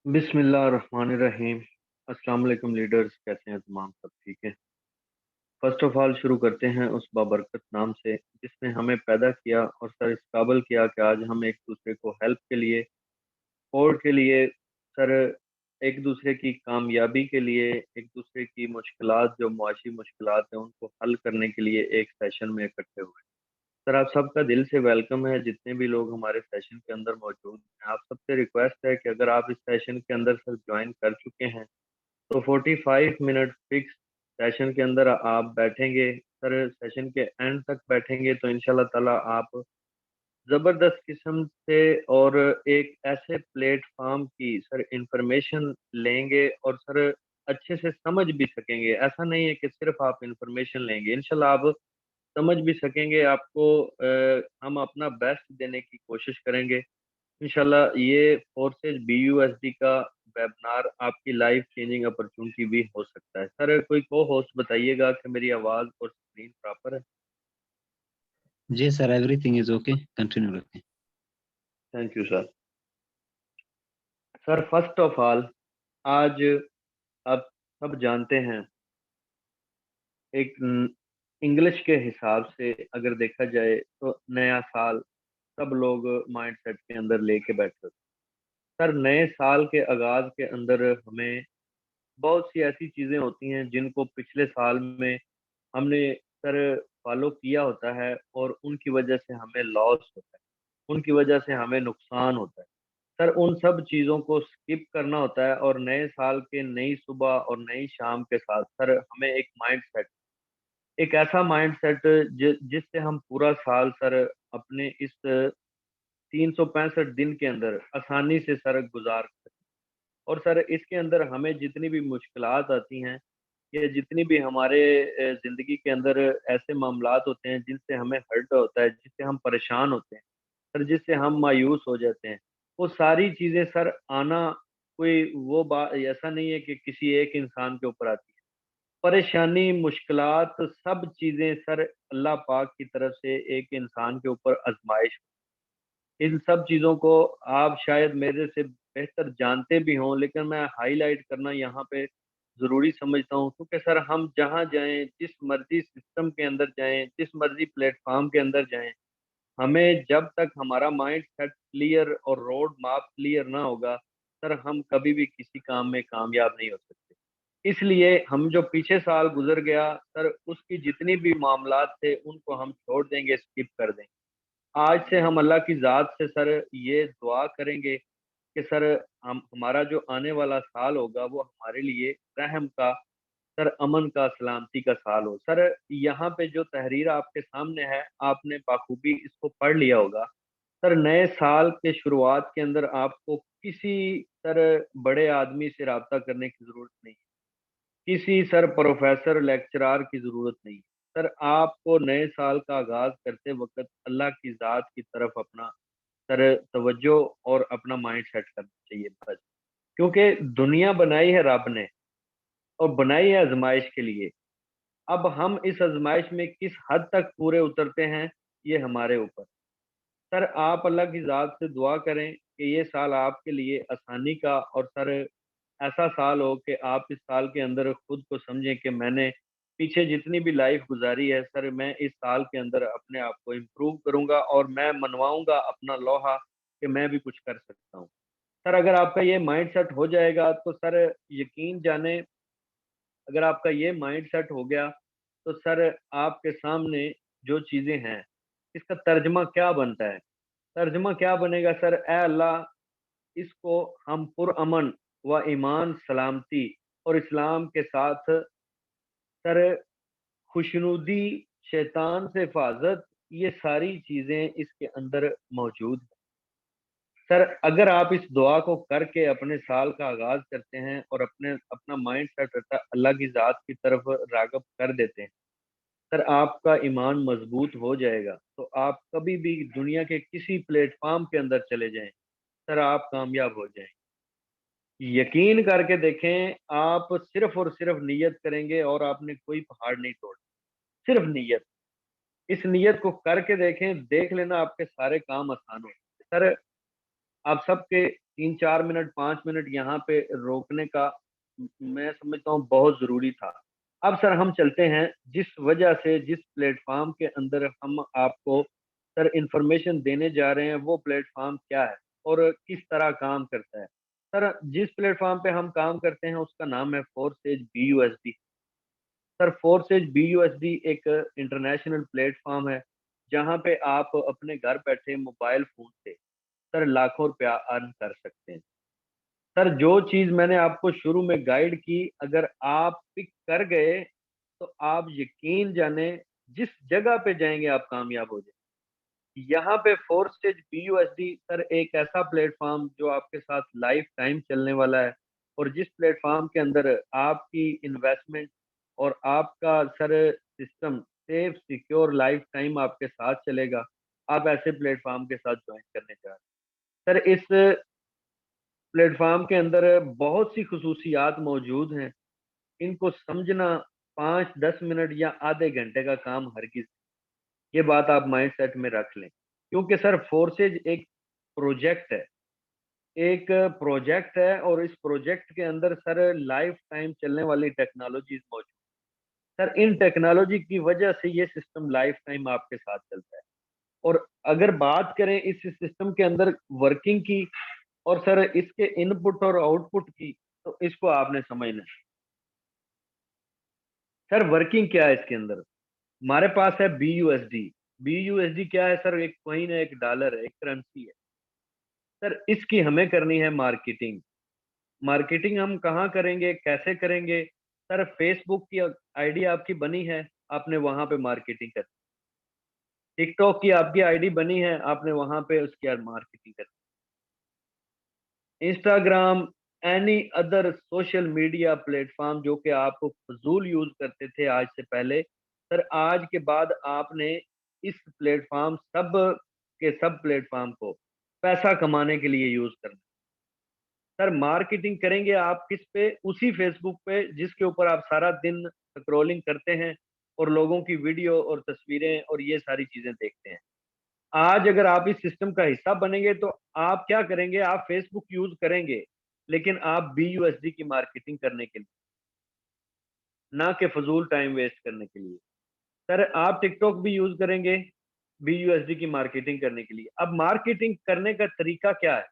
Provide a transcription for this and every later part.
बिस्मिल्लाहिर्रहमानिर्रहीम। अस्सलाम वालेकुम लीडर्स, कैसे हैं तमाम? सब ठीक है? फर्स्ट ऑफ ऑल शुरू करते हैं उस बाबरकत नाम से जिसने हमें पैदा किया और सर इस काबिल किया कि आज हम एक दूसरे को हेल्प के लिए, सपोर्ट के लिए, सर एक दूसरे की कामयाबी के लिए, एक दूसरे की मुश्किलात, जो मुआशी मुश्किलात हैं उनको हल करने के लिए एक सेशन में इकट्ठे हुए। सर आप सबका दिल से वेलकम है, जितने भी लोग हमारे सेशन के अंदर मौजूद हैं। आप सबसे रिक्वेस्ट है कि अगर आप इस सेशन के अंदर सर ज्वाइन कर चुके हैं तो 45 मिनट फिक्स सेशन के अंदर आप बैठेंगे। सर सेशन के एंड तक बैठेंगे तो इंशाल्लाह ताला आप ज़बरदस्त किस्म से और एक ऐसे प्लेटफॉर्म की सर इंफॉर्मेशन लेंगे और सर अच्छे से समझ भी सकेंगे। ऐसा नहीं है कि सिर्फ आप इंफॉर्मेशन लेंगे, इंशाल्लाह आप समझ भी सकेंगे। आपको हम अपना बेस्ट देने की कोशिश करेंगे। इंशाल्लाह ये फोर्सेज बीयूएसडी का वेबिनार आपकी लाइफ चेंजिंग अपॉर्चुनिटी भी हो सकता है। सर कोई को होस्ट बताइएगा कि मेरी आवाज़ और स्क्रीन प्रॉपर है? जी sir, everything is okay, continue रखें। Thank you sir. Sir first of all, आज आप सब जानते हैं, एक इंग्लिश के हिसाब से अगर देखा जाए तो नया साल सब लोग माइंड सेट के अंदर लेके बैठे होते हैं। सर नए साल के आगाज के अंदर हमें बहुत सी ऐसी चीजें होती हैं जिनको पिछले साल में हमने सर फॉलो किया होता है और उनकी वजह से हमें लॉस होता है, उनकी वजह से हमें नुकसान होता है। सर उन सब चीज़ों को स्किप करना होता है और नए साल के नई सुबह और नई शाम के साथ सर हमें एक माइंड सेट, एक ऐसा माइंड सेट जिससे हम पूरा साल सर अपने इस 365 दिन के अंदर आसानी से सर गुजार सकते हैं। और सर इसके अंदर हमें जितनी भी मुश्किलात आती हैं या जितनी भी हमारे ज़िंदगी के अंदर ऐसे मामलात होते हैं जिनसे हमें हर्ट होता है, जिससे हम परेशान होते हैं, सर जिससे हम मायूस हो जाते हैं, वो सारी चीज़ें सर आना, कोई वो बात ऐसा नहीं है कि किसी एक इंसान के ऊपर आती है। परेशानी, मुश्किलात, सब चीज़ें सर अल्लाह पाक की तरफ से एक इंसान के ऊपर आज़माइश। इन सब चीज़ों को आप शायद मेरे से बेहतर जानते भी हों, लेकिन मैं हाइलाइट करना यहाँ पे ज़रूरी समझता हूँ क्योंकि सर हम जहाँ जाएँ, जिस मर्ज़ी सिस्टम के अंदर जाएँ, जिस मर्ज़ी प्लेटफ़ॉर्म के अंदर जाएँ, हमें जब तक हमारा माइंड सेट क्लियर और रोड मैप क्लियर ना होगा, सर हम कभी भी किसी काम में कामयाब नहीं हो सकते। इसलिए हम जो पीछे साल गुज़र गया, सर उसकी जितनी भी मामलात थे, उनको हम छोड़ देंगे, स्किप कर देंगे। आज से हम अल्लाह की ज़ात से सर ये दुआ करेंगे कि सर हम हमारा जो आने वाला साल होगा वो हमारे लिए रहम का, सर अमन का, सलामती का साल हो। सर यहाँ पे जो तहरीर आपके सामने है, आपने बाखूबी इसको पढ़ लिया होगा। सर नए साल के शुरुआत के अंदर आपको किसी सर बड़े आदमी से राब्ता करने की ज़रूरत नहीं है। किसी सर प्रोफेसर लेक्चरार की ज़रूरत नहीं है। सर आपको नए साल का आगाज़ करते वक़्त अल्लाह की ज़ात की तरफ अपना सर तवज्जो और अपना माइंड सेट करना चाहिए बस। क्योंकि दुनिया बनाई है रब ने और बनाई है आज़माइश के लिए। अब हम इस आज़माइश में किस हद तक पूरे उतरते हैं, ये हमारे ऊपर। सर आप अल्लाह की ज़ात से दुआ करें कि ये साल आपके लिए आसानी का और सर ऐसा साल हो कि आप इस साल के अंदर खुद को समझें कि मैंने पीछे जितनी भी लाइफ गुजारी है, सर मैं इस साल के अंदर अपने आप को इम्प्रूव करूंगा और मैं मनवाऊंगा अपना लोहा कि मैं भी कुछ कर सकता हूँ। सर अगर आपका ये माइंड सेट हो जाएगा तो सर यकीन जाने, अगर आपका ये माइंड सेट हो गया तो सर आपके सामने जो चीज़ें हैं, इसका तर्जमा क्या बनता है? तर्जमा क्या बनेगा सर? ए अल्लाह, इसको हम पुरअमन व ईमान, सलामती और इस्लाम के साथ सर खुशनुदी, शैतान से हिफाज़त, ये सारी चीज़ें इसके अंदर मौजूद हैं। सर अगर आप इस दुआ को करके अपने साल का आगाज़ करते हैं और अपना माइंड सेट अल्लाह की ज़ात की तरफ राग़िब कर देते हैं, सर आपका ईमान मज़बूत हो जाएगा, तो आप कभी भी दुनिया के किसी प्लेटफ़ॉर्म के अंदर चले जाएँ, सर आप कामयाब हो जाएँगे। यकीन करके देखें, आप सिर्फ़ और सिर्फ़ नियत करेंगे और आपने कोई पहाड़ नहीं तोड़ना, सिर्फ़ नियत। इस नियत को करके देखें, देख लेना आपके सारे काम आसान हो। सर आप सबके 3-4 मिनट 5 मिनट यहाँ पे रोकने का मैं समझता हूँ बहुत ज़रूरी था। अब सर हम चलते हैं जिस वजह से जिस प्लेटफ़ॉर्म के अंदर हम आपको सर इन्फॉर्मेशन देने जा रहे हैं वो प्लेटफ़ॉर्म क्या है और किस तरह काम करता है। सर जिस प्लेटफ़ॉर्म पे हम काम करते हैं उसका नाम है forces BUSD। Sir forces BUSD एक इंटरनेशनल प्लेटफ़ॉर्म है, जहाँ पे आप अपने घर बैठे मोबाइल फ़ोन से सर लाखों रुपया अर्न कर सकते हैं। सर जो चीज़ मैंने आपको शुरू में गाइड की, अगर आप पिक कर गए, तो आप यकीन जाने जिस जगह पे जाएँगे आप कामयाब हो जाएँगे। यहाँ पे फोर्सेज BUSD सर एक ऐसा प्लेटफ़ॉर्म जो आपके साथ लाइफ़ टाइम चलने वाला है और जिस प्लेटफ़ॉर्म के अंदर आपकी इन्वेस्टमेंट और आपका sir system safe secure life time आपके साथ चलेगा। आप ऐसे प्लेटफ़ॉर्म के साथ जॉइन करने जा रहे हैं। सर इस प्लेटफ़ॉर्म के अंदर बहुत सी ख़ुसूसियात मौजूद हैं। इनको समझना 5-10 मिनट या आधे घंटे का काम हरगिज़, ये बात आप माइंडसेट में रख लें। क्योंकि सर फोर्सेज एक प्रोजेक्ट है, एक प्रोजेक्ट है और इस प्रोजेक्ट के अंदर सर लाइफ़ टाइम चलने वाली टेक्नोलॉज़ीज़ मौजूद। सर इन टेक्नोलॉजी की वजह से ये सिस्टम लाइफ़ टाइम आपके साथ चलता है। और अगर बात करें इस सिस्टम के अंदर वर्किंग की और सर इसके इनपुट और आउटपुट की, तो इसको आपने समझना है। सर वर्किंग क्या है इसके अंदर? हमारे पास है BUSD। BUSD क्या है सर? एक कॉइन है, एक डॉलर है, एक करेंसी है। सर इसकी हमें करनी है मार्केटिंग। मार्केटिंग हम कहाँ करेंगे, कैसे करेंगे? सर फेसबुक की आईडी आपकी बनी है, आपने वहाँ पे मार्केटिंग करनी। टिकटॉक की आपकी आईडी बनी है, आपने वहाँ पे उसकी मार्केटिंग करनी। Instagram, any other social media platform जो कि आप फ़िज़ूल यूज़ करते थे आज से पहले, सर आज के बाद आपने इस प्लेटफ़ॉर्म सब के सब प्लेटफ़ॉर्म को पैसा कमाने के लिए यूज़ करना। सर मार्केटिंग करेंगे आप किस पे? उसी फ़ेसबुक पे जिसके ऊपर आप सारा दिन स्क्रॉलिंग करते हैं और लोगों की वीडियो और तस्वीरें और ये सारी चीज़ें देखते हैं। आज अगर आप इस सिस्टम का हिस्सा बनेंगे तो आप क्या करेंगे, आप फ़ेसबुक यूज़ करेंगे, लेकिन आप BUSD की मार्केटिंग करने के लिए, ना कि फ़िज़ूल टाइम वेस्ट करने के लिए। सर आप टिकटॉक भी यूज़ करेंगे, BUSD की मार्केटिंग करने के लिए। अब मार्केटिंग करने का तरीका क्या है?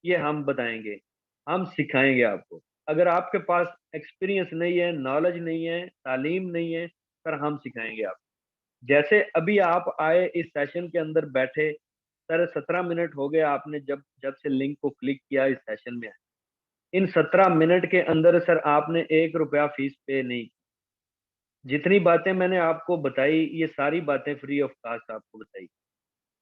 ये हम बताएँगे, हम सिखाएँगे आपको। अगर आपके पास एक्सपीरियंस नहीं है, नॉलेज नहीं है, तालीम नहीं है, सर हम सिखाएँगे आपको। जैसे अभी आप आए इस सेशन के अंदर बैठे, सर 17 मिनट हो गए आपने जब जब से लिंक को क्लिक किया इस सेशन में आए। इन 17 मिनट के अंदर सर आपने ₹1 फीस पे नहीं की। जितनी बातें मैंने आपको बताई, ये सारी बातें फ्री ऑफ कॉस्ट आपको बताई।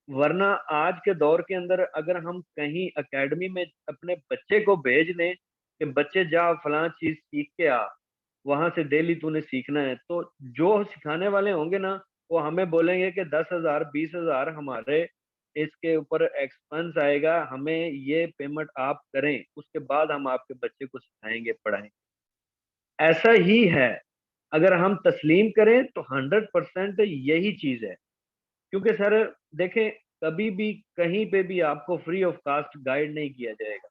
वरना आज के दौर के अंदर अगर हम कहीं एकेडमी में अपने बच्चे को भेज दें कि बच्चे जा फलाँ चीज़ सीख के आ, वहाँ से डेली तूने सीखना है, तो जो सिखाने वाले होंगे ना, वो हमें बोलेंगे कि 10,000 20,000 हमारे इसके ऊपर एक्सपेंस आएगा, हमें ये पेमेंट आप करें, उसके बाद हम आपके बच्चे को सिखाएँगे, पढ़ाएँगे। ऐसा ही है, अगर हम तस्लीम करें तो 100% यही चीज़ है। क्योंकि सर देखें, कभी भी कहीं पे भी आपको फ्री ऑफ कॉस्ट गाइड नहीं किया जाएगा।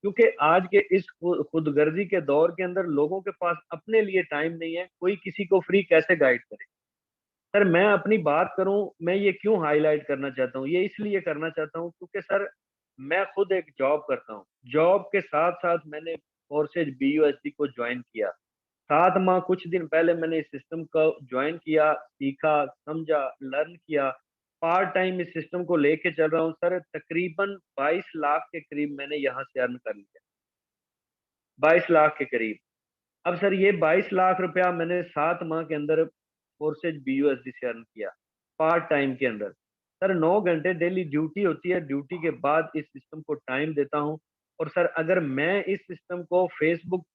क्योंकि आज के इस खुदगर्जी के दौर के अंदर लोगों के पास अपने लिए टाइम नहीं है, कोई किसी को फ्री कैसे गाइड करे? सर मैं अपनी बात करूँ, मैं ये क्यों हाइलाइट करना चाहता हूँ? ये इसलिए करना चाहता हूँ क्योंकि सर मैं खुद एक जॉब करता हूँ। जॉब के साथ-साथ मैंने कोर्सेज़ BUSD को जॉइन किया। 7 माह कुछ दिन पहले मैंने इस सिस्टम को जॉइन किया, सीखा, समझा, लर्न किया। पार्ट टाइम इस सिस्टम को लेके चल रहा हूँ सर, तकरीबन 22 लाख के करीब मैंने यहाँ से अर्न कर लिया। 22 लाख के करीब। अब सर ये 22 लाख रुपया मैंने 7 माह के अंदर कोर्सेज BUSD से अर्न किया, पार्ट टाइम के अंदर। सर 9 घंटे डेली ड्यूटी होती है, ड्यूटी के बाद इस सिस्टम को टाइम देता हूँ और सर अगर मैं इस सिस्टम को फेसबुक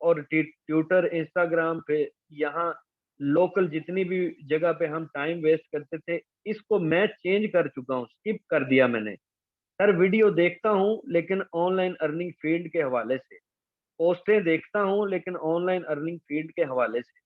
और ट्विटर, इंस्टाग्राम पे यहाँ लोकल जितनी भी जगह पे हम टाइम वेस्ट करते थे, इसको मैं चेंज कर चुका हूँ, स्किप कर दिया मैंने। सर वीडियो देखता हूँ लेकिन ऑनलाइन अर्निंग फील्ड के हवाले से। पोस्टें देखता हूँ लेकिन ऑनलाइन अर्निंग फील्ड के हवाले से,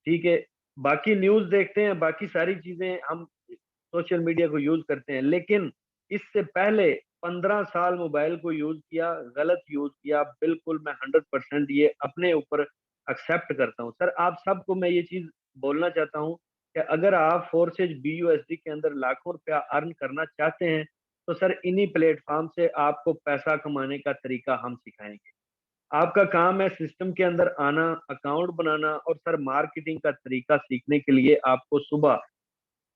ठीक है? बाकी न्यूज़ देखते हैं, बाकी सारी चीज़ें हम सोशल मीडिया को यूज़ करते हैं, लेकिन इससे पहले 15 साल मोबाइल को यूज किया, गलत यूज किया, बिल्कुल मैं 100% ये अपने ऊपर एक्सेप्ट करता हूँ। सर आप सबको मैं ये चीज बोलना चाहता हूँ कि अगर आप फोर्सेज BUSD के अंदर लाखों रुपया अर्न करना चाहते हैं, तो सर इन्हीं प्लेटफॉर्म से आपको पैसा कमाने का तरीका हम सिखाएंगे। आपका काम है सिस्टम के अंदर आना, अकाउंट बनाना, और सर मार्केटिंग का तरीका सीखने के लिए आपको सुबह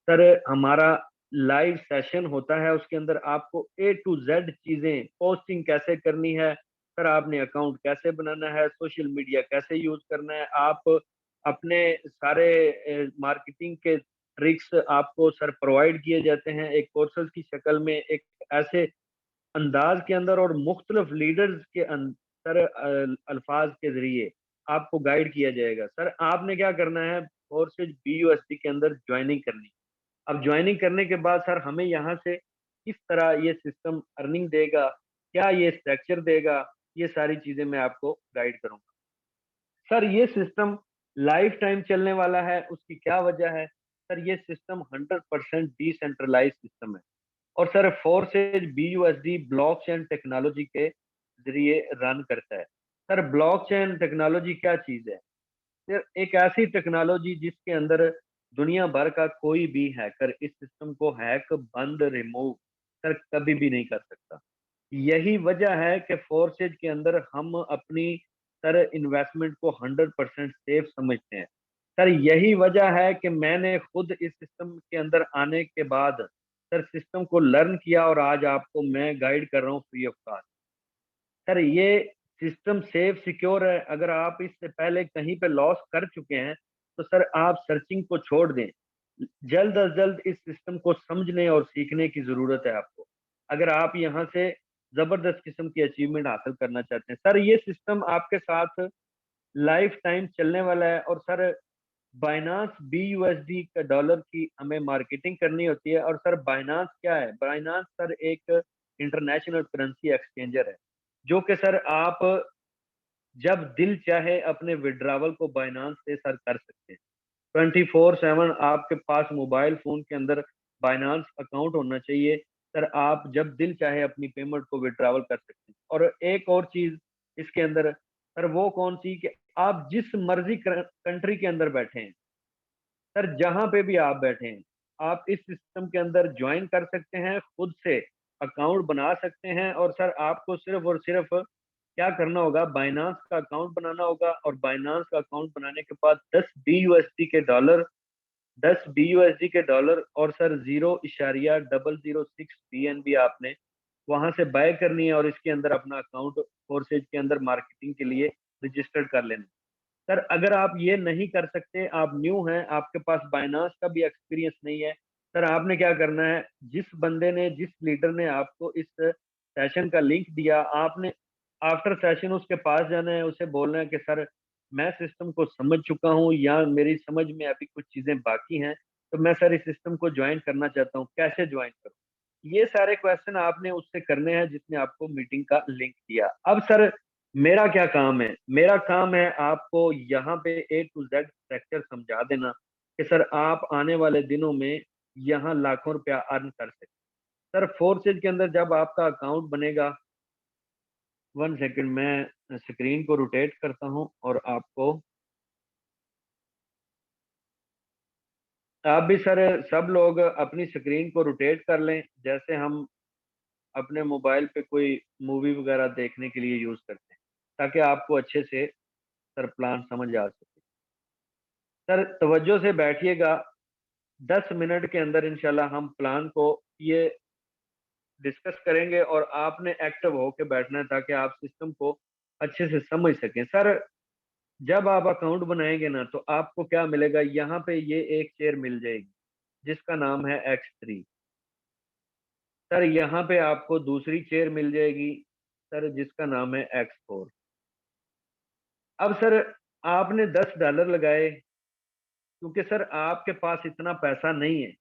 सर हमारा लाइव सेशन होता है। उसके अंदर आपको A to Z चीजें, पोस्टिंग कैसे करनी है, सर आपने अकाउंट कैसे बनाना है, सोशल मीडिया कैसे यूज करना है, आप अपने सारे मार्केटिंग के ट्रिक्स आपको सर प्रोवाइड किए जाते हैं एक कोर्सेज की शक्ल में, एक ऐसे अंदाज के अंदर और मुख्तलिफ लीडर्स के सर अल्फाज के जरिए आपको गाइड किया जाएगा। सर आपने क्या करना है, कोर्सेज BUSD के अंदर ज्वाइनिंग करनी। अब ज्वाइनिंग करने के बाद सर हमें यहाँ से किस तरह ये सिस्टम अर्निंग देगा, क्या ये स्ट्रक्चर देगा, ये सारी चीजें मैं आपको गाइड करूंगा। सर ये सिस्टम लाइफ टाइम चलने वाला है, उसकी क्या वजह है? सर ये सिस्टम 100% डिसेंट्रलाइज सिस्टम है, और sir forces BUSD blockchain technology के जरिए रन करता है। सर ब्लॉकचेन टेक्नोलॉजी क्या चीज है? सर एक ऐसी टेक्नोलॉजी जिसके अंदर दुनिया भर का कोई भी हैकर इस सिस्टम को हैक, बंद, रिमूव सर कभी भी नहीं कर सकता। यही वजह है कि फोर्सेज के अंदर हम अपनी सर इन्वेस्टमेंट को 100% सेफ समझते हैं। सर यही वजह है कि मैंने खुद इस सिस्टम के अंदर आने के बाद सर सिस्टम को लर्न किया और आज आपको मैं गाइड कर रहा हूँ फ्री ऑफ कॉस्ट। सर ये सिस्टम सेफ सिक्योर है। अगर आप इससे पहले कहीं पे लॉस कर चुके हैं तो सर आप सर्चिंग को छोड़ दें, जल्द अज जल्द इस सिस्टम को समझने और सीखने की जरूरत है आपको, अगर आप यहाँ से जबरदस्त किस्म की अचीवमेंट हासिल करना चाहते हैं। सर ये सिस्टम आपके साथ लाइफ टाइम चलने वाला है, और सर बाइनांस BUSD का डॉलर की हमें मार्केटिंग करनी होती है। और सर बाइनांस क्या है? बाइनांस सर एक इंटरनेशनल करेंसी एक्सचेंजर है, जो कि सर आप जब दिल चाहे अपने विड्रावल को बाइनांस से सर कर सकते हैं। 24/7 आपके पास मोबाइल फोन के अंदर बाइनांस अकाउंट होना चाहिए। सर आप जब दिल चाहे अपनी पेमेंट को विड्रावल कर सकते हैं। और एक और चीज इसके अंदर सर वो कौन सी कि आप जिस मर्जी कंट्री के अंदर बैठे हैं, सर जहां पे भी आप बैठे हैं, आप इस सिस्टम के अंदर ज्वाइन कर सकते हैं, खुद से अकाउंट बना सकते हैं। और सर आपको सिर्फ और सिर्फ क्या करना होगा, बाइनांस का अकाउंट बनाना होगा, और बाइनांस का अकाउंट बनाने के बाद 10 BUSD के डॉलर और सर 0.006 BNB आपने वहां से बाय करनी है, और इसके अंदर अपना अकाउंट फोर्सेज के अंदर मार्केटिंग के लिए रजिस्टर्ड कर लेना। सर अगर आप ये नहीं कर सकते, आप न्यू हैं, आपके पास बाइनांस का भी एक्सपीरियंस नहीं है, सर आपने क्या करना है, जिस बंदे ने, जिस लीडर ने आपको इस सेशन का लिंक दिया, आपने आफ्टर सेशन उसके पास जाना है, उसे बोलना है कि सर मैं सिस्टम को समझ चुका हूँ, या मेरी समझ में अभी कुछ चीजें बाकी हैं, तो मैं सर इस सिस्टम को ज्वाइन करना चाहता हूँ, कैसे ज्वाइन करूँ? ये सारे क्वेश्चन आपने उससे करने हैं जिसने आपको मीटिंग का लिंक दिया। अब सर मेरा क्या काम है? मेरा काम है आपको यहाँ पे A to Z स्ट्रक्चर समझा देना कि सर आप आने वाले दिनों में यहाँ लाखों रुपया अर्न कर सकते। सर फोर्सेज के अंदर जब आपका अकाउंट बनेगा, 1 सेकंड मैं स्क्रीन को रोटेट करता हूँ और आपको, आप भी सर सब लोग अपनी स्क्रीन को रोटेट कर लें, जैसे हम अपने मोबाइल पे कोई मूवी वगैरह देखने के लिए यूज करते हैं, ताकि आपको अच्छे से सर प्लान समझ आ सके। सर तवज्जो से बैठिएगा, 10 मिनट के अंदर इंशाल्लाह हम प्लान को ये डिस्कस करेंगे, और आपने एक्टिव होके बैठना है ताकि आप सिस्टम को अच्छे से समझ सकें। सर जब आप अकाउंट बनाएंगे ना, तो आपको क्या मिलेगा, यहाँ पे ये एक चेयर मिल जाएगी जिसका नाम है X3। सर यहाँ पे आपको दूसरी चेयर मिल जाएगी सर जिसका नाम है X4। अब सर आपने $10 लगाए, क्योंकि सर आपके पास इतना पैसा नहीं है,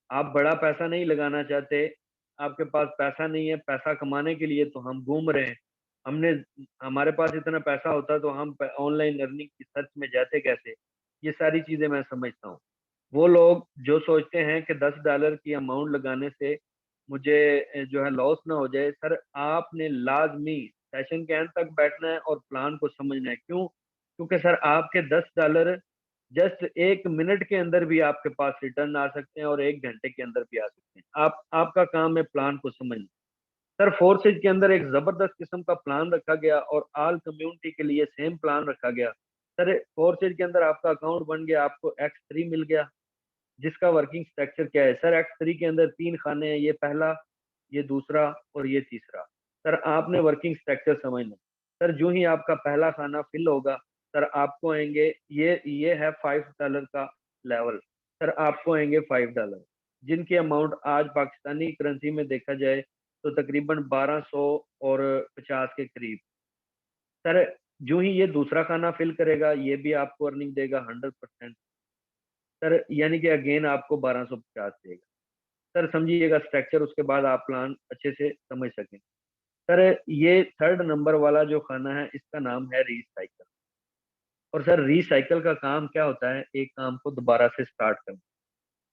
आप बड़ा पैसा नहीं लगाना चाहते, आपके पास पैसा नहीं है, पैसा कमाने के लिए तो हम घूम रहे हैं। हमने हमारे पास इतना पैसा होता तो हम ऑनलाइन अर्निंग की सर्च में जाते कैसे? ये सारी चीजें मैं समझता हूँ। वो लोग जो सोचते हैं कि $10 की अमाउंट लगाने से मुझे जो है लॉस ना हो जाए, सर आपने लाजमी सेशन के एंड तक बैठना है और प्लान को समझना है। क्यों? क्योंकि सर आपके $10 जस्ट 1 मिनट के अंदर भी आपके पास रिटर्न आ सकते हैं और 1 घंटे के अंदर भी आ सकते हैं। आपका काम है प्लान को समझना। सर फोर्सेज के अंदर एक जबरदस्त किस्म का प्लान रखा गया और ऑल कम्युनिटी के लिए सेम प्लान रखा गया। सर फोर्सेज के अंदर आपका अकाउंट बन गया, आपको X3 मिल गया, जिसका वर्किंग स्ट्रक्चर क्या है? सर X3 के अंदर 3 खाने हैं, ये पहला, ये दूसरा और ये तीसरा। सर आपने वर्किंग स्ट्रक्चर समझना। सर जो ही आपका पहला खाना फिल होगा, सर आपको आएंगे, ये है $5 का लेवल। सर आपको आएंगे $5, जिनकी अमाउंट आज पाकिस्तानी करेंसी में देखा जाए तो तकरीबन 1250 के करीब। सर जो ही ये दूसरा खाना फिल करेगा, ये भी आपको अर्निंग देगा 100%। सर यानी कि अगेन आपको 1250 देगा। सर समझिएगा स्ट्रक्चर, उसके बाद आप प्लान अच्छे से समझ सकें। सर ये 3rd नंबर वाला जो खाना है, इसका नाम है रीसाइकल। और सर रीसाइकल का काम क्या होता है? एक काम को दोबारा से स्टार्ट करना,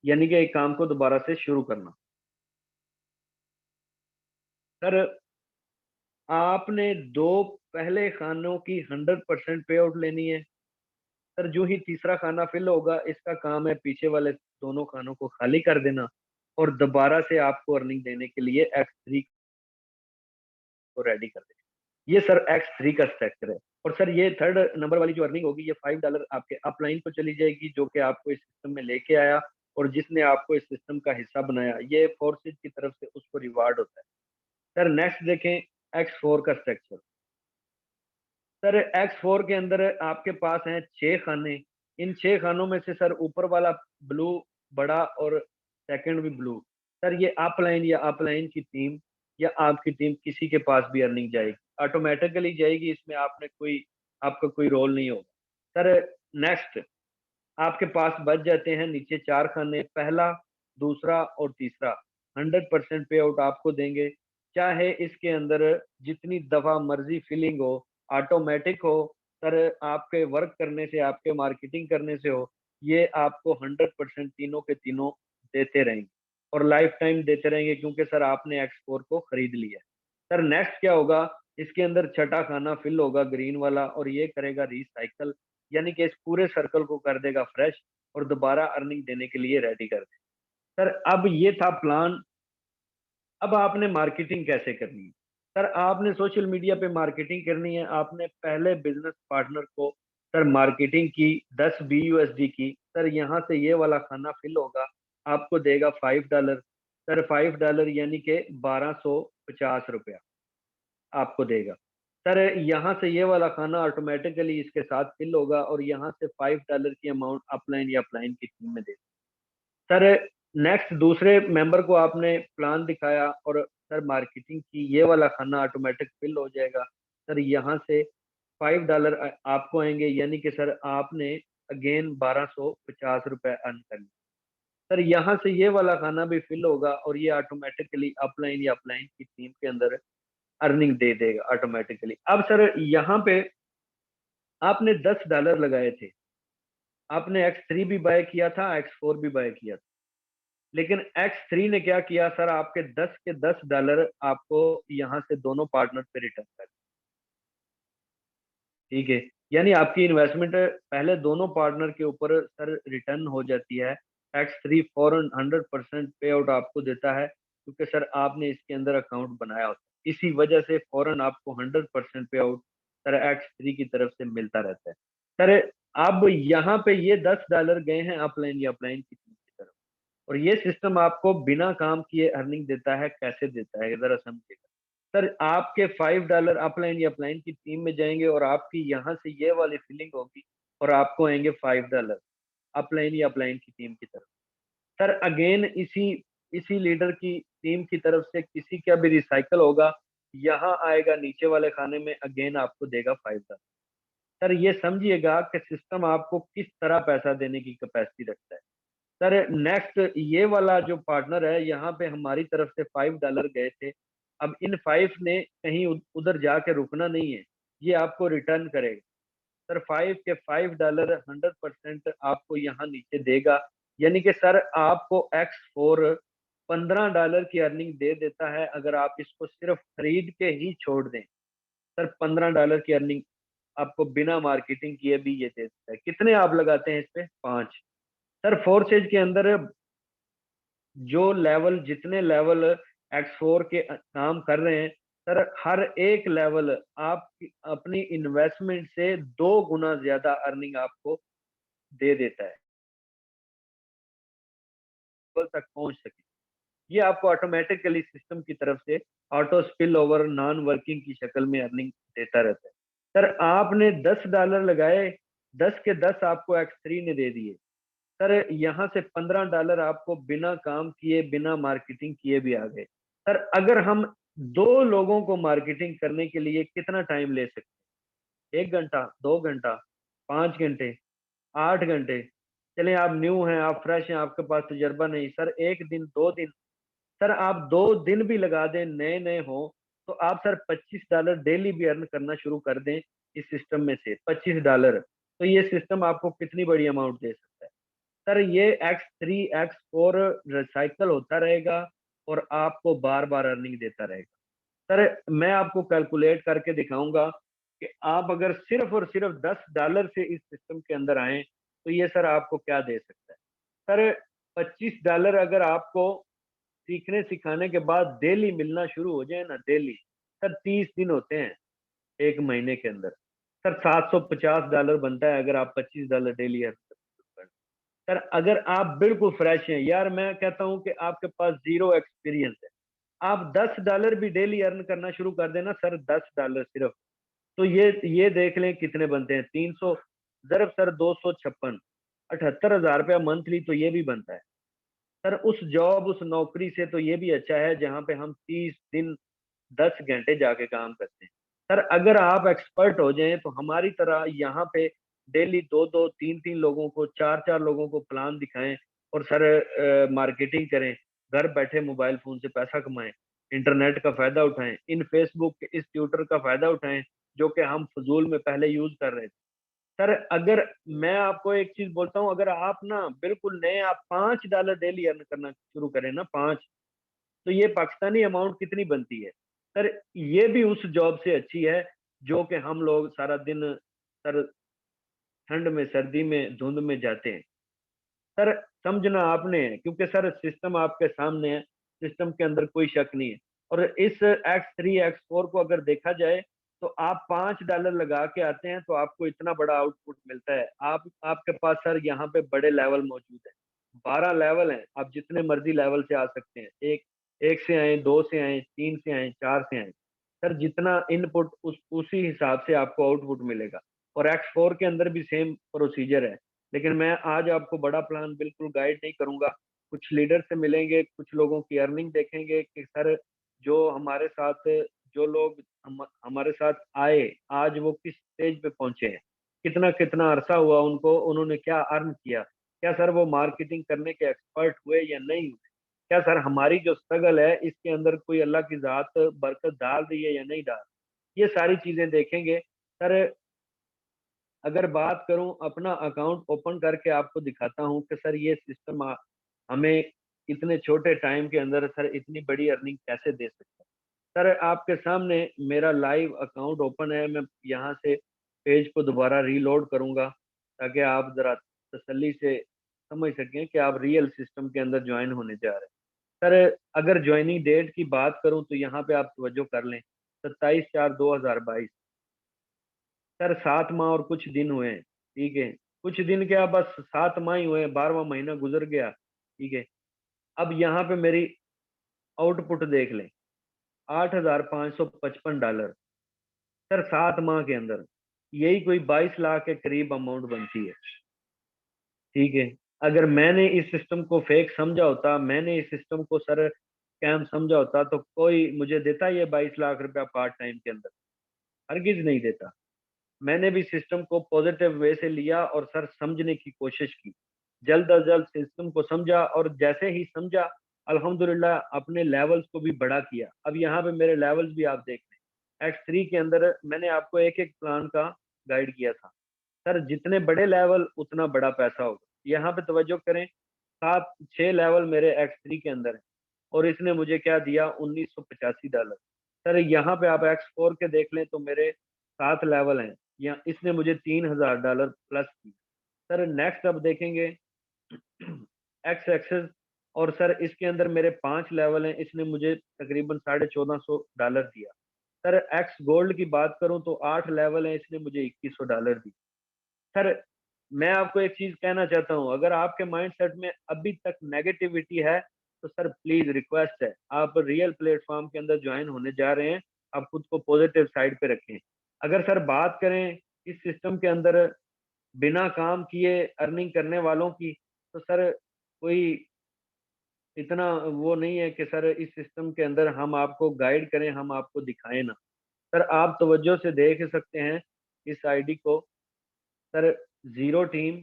यानी कि एक काम को दोबारा से शुरू करना। सर आपने दो पहले खानों की 100% पे आउट लेनी है। सर जो ही तीसरा खाना फिल होगा, इसका काम है पीछे वाले दोनों खानों को खाली कर देना और दोबारा से आपको अर्निंग देने के लिए X3 को रेडी कर देना। ये सर X3 का स्ट्रक्चर है। और सर ये 3rd नंबर वाली जो अर्निंग होगी, ये $5 आपके अपलाइन को चली जाएगी, जो कि आपको इस सिस्टम में लेके आया और जिसने आपको इस सिस्टम का हिस्सा बनाया, ये फोर्सेज की तरफ से उसको रिवार्ड होता है। सर नेक्स्ट देखें X4 का स्ट्रक्चर। सर X4 के अंदर आपके पास हैं 6 खाने। इन 6 खानों में से सर ऊपर वाला ब्लू बड़ा और सेकंड भी ब्लू। सर ये अपलाइन या अपलाइन की टीम या आपकी टीम किसी के पास भी अर्निंग जाएगी, ऑटोमेटिकली जाएगी, इसमें आपका कोई रोल नहीं होगा। सर नेक्स्ट आपके पास बच जाते हैं नीचे 4 खाने, पहला, दूसरा और तीसरा। 100% पे आउट आपको देंगे, चाहे इसके अंदर जितनी दफा मर्जी फिलिंग हो, ऑटोमेटिक हो, सर आपके वर्क करने से, आपके मार्केटिंग करने से हो, ये आपको 100% तीनों के तीनों देते रहेंगे और लाइफ टाइम देते रहेंगे, क्योंकि सर आपने X4 को खरीद लिया है। सर नेक्स्ट क्या होगा? इसके अंदर छठा खाना फिल होगा ग्रीन वाला और ये करेगा रिसाइकल, यानी कि इस पूरे सर्कल को कर देगा फ्रेश और दोबारा अर्निंग देने के लिए रेडी कर देगा। सर अब ये था प्लान। अब आपने मार्केटिंग कैसे करनी है? सर आपने सोशल मीडिया पे मार्केटिंग करनी है। आपने पहले बिजनेस पार्टनर को सर मार्केटिंग की, 10 BUSD की। सर यहाँ से ये वाला खाना फिल होगा, आपको देगा $5। सर $5 यानी कि 1250 रुपया आपको देगा। सर यहाँ से ये वाला खाना ऑटोमेटिकली इसके साथ फिल होगा और यहाँ से $5 की अमाउंट अपलाइन या अपलाइन की टीम में दे। सर नेक्स्ट दूसरे मेंबर को आपने प्लान दिखाया और सर मार्केटिंग की, ये वाला खाना ऑटोमेटिक फिल हो जाएगा। सर यहाँ से $5 आपको आएंगे, यानी कि सर आपने अगेन 1250 रुपए अर्न करने। सर यहाँ से ये वाला खाना भी फिल होगा और ये ऑटोमेटिकली अपलाइन या अपलाइन की टीम के अंदर अर्निंग दे देगा ऑटोमेटिकली। अब सर यहाँ पे आपने $10 लगाए थे, आपने X3 भी बाय किया था, X4 भी बाय किया था, लेकिन X3 ने क्या किया सर? आपके 10 के $10 आपको यहाँ से दोनों पार्टनर पे रिटर्न कर, ठीक है? यानी आपकी इन्वेस्टमेंट पहले दोनों पार्टनर के ऊपर सर रिटर्न हो जाती है। X3 फॉरन 100% पे आउट आपको देता है, क्योंकि सर आपने इसके अंदर अकाउंट बनाया होता है। इसी वजह से फॉरन आपको 100% पे आउट सर X3 की तरफ से मिलता रहता है। सर अब यहाँ पे ये $10 गए हैं अपलाइन या अपलाइन की तरफ, और ये सिस्टम आपको बिना काम किए अर्निंग देता है। कैसे देता है जरा समझिएगा। सर आपके $5 अपलाइन या अपलाइन की टीम में जाएंगे और आपकी यहाँ से ये वाली फिलिंग होगी और आपको आएंगे $5 अपलाइन या अपलाइन की टीम की तरफ। सर अगेन इसी इसी लीडर की टीम की तरफ से किसी का भी रिसाइकल होगा, यहाँ आएगा नीचे वाले खाने में, अगेन आपको देगा $5। सर ये समझिएगा कि सिस्टम आपको किस तरह पैसा देने की कैपेसिटी रखता है। सर नेक्स्ट ये वाला जो पार्टनर है, यहाँ पे हमारी तरफ से $5 गए थे। अब इन 5 ने कहीं उधर जाके रुकना नहीं है, ये आपको रिटर्न करेगा। सर 5 के $5 100% आपको यहाँ नीचे देगा, यानी कि सर आपको X4 $15 की अर्निंग दे देता है अगर आप इसको सिर्फ खरीद के ही छोड़ दें। सर $15 की अर्निंग आपको बिना मार्केटिंग किए भी ये दे देता है। कितने आप लगाते हैं इस पे? 5। सर फोर्सेज के अंदर जो लेवल, जितने लेवल X4 के काम कर रहे हैं, सर हर एक लेवल आप अपनी इन्वेस्टमेंट से 2 गुना ज्यादा अर्निंग आपको दे देता है लेवल तक पहुंच सके। ये आपको ऑटोमेटिकली सिस्टम की तरफ से auto spill over non working की शक्ल में अर्निंग देता रहता है। सर आपने $10 लगाए, 10 के 10 आपको X3 ने दे दिए। सर यहाँ से $15 आपको बिना काम किए, बिना मार्केटिंग किए भी आ गए। सर अगर हम 2 लोगों को मार्केटिंग करने के लिए कितना टाइम ले सकते हैं? 1 घंटा, 2 घंटा, 5 घंटे, 8 घंटे? चलें आप न्यू हैं, आप फ्रेश हैं, आपके पास तजर्बा नहीं, सर 1 दिन, 2 दिन, सर आप 2 दिन भी लगा दें, नए-नए हों, तो आप सर $25 डेली भी अर्न करना शुरू कर दें इस सिस्टम में से, $25, तो ये सिस्टम आपको कितनी बड़ी अमाउंट दे सकता है। सर ये X3, X4 रिसाइकल होता रहेगा और आपको बार-बार अर्निंग देता रहेगा। सर मैं आपको कैलकुलेट करके दिखाऊँगा कि आप अगर सिर्फ़ और सिर्फ़ $10 से इस सिस्टम के अंदर आएँ, तो ये सर आपको क्या दे सकता है। सर $25 अगर आपको सीखने सिखाने के बाद डेली मिलना शुरू हो जाए ना, डेली, सर 30 दिन होते हैं 1 महीने के अंदर। सर $750 बनता है अगर आप $25 डेली अर्न करते। सर अगर आप बिल्कुल फ्रेश हैं, यार मैं कहता हूँ कि आपके पास ज़ीरो एक्सपीरियंस है, आप $10 भी डेली अर्न करना शुरू कर देना सर, $10 सिर्फ, तो ये देख लें कितने बनते हैं। 300 ज़रब सर 256, ₹78,000 मंथली, तो ये भी बनता है। सर उस जॉब, उस नौकरी से तो ये भी अच्छा है जहाँ पे हम 30 दिन 10 घंटे जाके काम करते हैं। सर अगर आप एक्सपर्ट हो जाएँ तो हमारी तरह यहाँ पे डेली 2-2, 3-3 लोगों को, 4-4 लोगों को प्लान दिखाएँ और सर मार्केटिंग करें, घर बैठे मोबाइल फ़ोन से पैसा कमाएँ, इंटरनेट का फ़ायदा उठाएँ, इन फेसबुक, इस ट्विटर का फ़ायदा उठाएँ, जो कि हम फ़ुज़ूल में पहले यूज़ कर रहे थे। सर अगर मैं आपको एक चीज़ बोलता हूँ, अगर आप ना बिल्कुल नए, आप $5 डेली अर्न करना शुरू करें ना, 5, तो ये पाकिस्तानी अमाउंट कितनी बनती है? सर ये भी उस जॉब से अच्छी है जो कि हम लोग सारा दिन सर ठंड में, सर्दी में, धुंध में जाते हैं। सर समझना आपने है, क्योंकि सर सिस्टम आपके सामने है, सिस्टम के अंदर कोई शक नहीं है। और इस X3, X4 को अगर देखा जाए तो आप $5 लगा के आते हैं तो आपको इतना बड़ा आउटपुट मिलता है। आप आपके पास सर यहाँ पे बड़े लेवल मौजूद हैं, 12 लेवल हैं, आप जितने मर्जी लेवल से आ सकते हैं। एक एक से आए, 2 से आए, 3 से आए, 4 से आए, सर जितना इनपुट उसी हिसाब से आपको आउटपुट मिलेगा। और X4 के अंदर भी सेम प्रोसीजर है। लेकिन मैं आज आपको बड़ा प्लान बिल्कुल गाइड नहीं करूँगा। कुछ लीडर से मिलेंगे, कुछ लोगों की अर्निंग देखेंगे कि सर जो हमारे साथ, जो लोग हमारे साथ आए, आज वो किस स्टेज पे पहुँचे हैं। कितना-कितना अरसा हुआ उनको, उन्होंने क्या अर्न किया। क्या सर वो मार्केटिंग करने के एक्सपर्ट हुए या नहीं हुए? क्या सर हमारी जो स्ट्रगल है इसके अंदर कोई अल्लाह की ज़ात बरकत डाल रही है या नहीं डाल रही? ये सारी चीज़ें देखेंगे। सर अगर बात करूँ, अपना अकाउंट ओपन करके आपको दिखाता हूँ कि सर ये सिस्टम हमें इतने छोटे टाइम के अंदर सर इतनी बड़ी अर्निंग कैसे दे सकता है। सर आपके सामने मेरा लाइव अकाउंट ओपन है, मैं यहाँ से पेज को दोबारा रीलोड करूँगा ताकि आप ज़रा तसल्ली से समझ सकें कि आप रियल सिस्टम के अंदर जॉइन होने जा रहे हैं। सर अगर जॉइनिंग डेट की बात करूँ तो यहाँ पे आप तवज्जो कर लें, 27/4/2022। सर 7 माह और कुछ दिन हुए हैं, ठीक है? कुछ दिन क्या, बस 7 माह ही हुए हैं, 12वाँ महीना गुज़र गया, ठीक है? अब यहाँ पे मेरी आउटपुट देख लें, $8,555, सर 7 माह के अंदर। यही कोई 22 लाख के करीब अमाउंट बनती है, ठीक है? अगर मैंने इस सिस्टम को फेक समझा होता, मैंने इस सिस्टम को सर स्कैम समझा होता, तो कोई मुझे देता ये 22 लाख रुपया पार्ट टाइम के अंदर? हरगिज़ नहीं देता। मैंने भी सिस्टम को पॉजिटिव वे से लिया और सर समझने की कोशिश की। जल्द अज जल्द सिस्टम को समझा और जैसे ही समझा, अल्हम्दुलिल्लाह अपने लेवल्स को भी बड़ा किया। अब यहाँ पे मेरे लेवल्स भी आप देख लें। X3 के अंदर मैंने आपको एक-एक प्लान का गाइड किया था। सर जितने बड़े लेवल उतना बड़ा पैसा होगा। यहाँ पे तवज्जो करें, 7-6 लेवल मेरे X3 के अंदर हैं। और इसने मुझे क्या दिया, $1985। सर यहाँ पे आप X4 के देख लें तो मेरे 7 लेवल हैं, या इसने मुझे $3000 प्लस की। सर नेक्स्ट अब देखेंगे एक्स एक्सेस, और सर इसके अंदर मेरे 5 लेवल हैं, इसने मुझे तकरीबन $1450 दिया। सर एक्स गोल्ड की बात करूं तो 8 लेवल हैं, इसने मुझे $2100 दी। सर मैं आपको एक चीज कहना चाहता हूं, अगर आपके माइंडसेट में अभी तक नेगेटिविटी है तो सर प्लीज रिक्वेस्ट है, आप रियल प्लेटफॉर्म के अंदर ज्वाइन होने जा रहे हैं, आप खुद को पॉजिटिव साइड पे रखें। अगर सर बात करें इस सिस्टम के अंदर बिना काम किए अर्निंग करने वालों की, तो सर कोई इतना वो नहीं है कि सर इस सिस्टम के अंदर हम आपको गाइड करें, हम आपको दिखाएं ना। सर आप तवज्जो से देख सकते हैं इस आईडी को। सर 0 टीम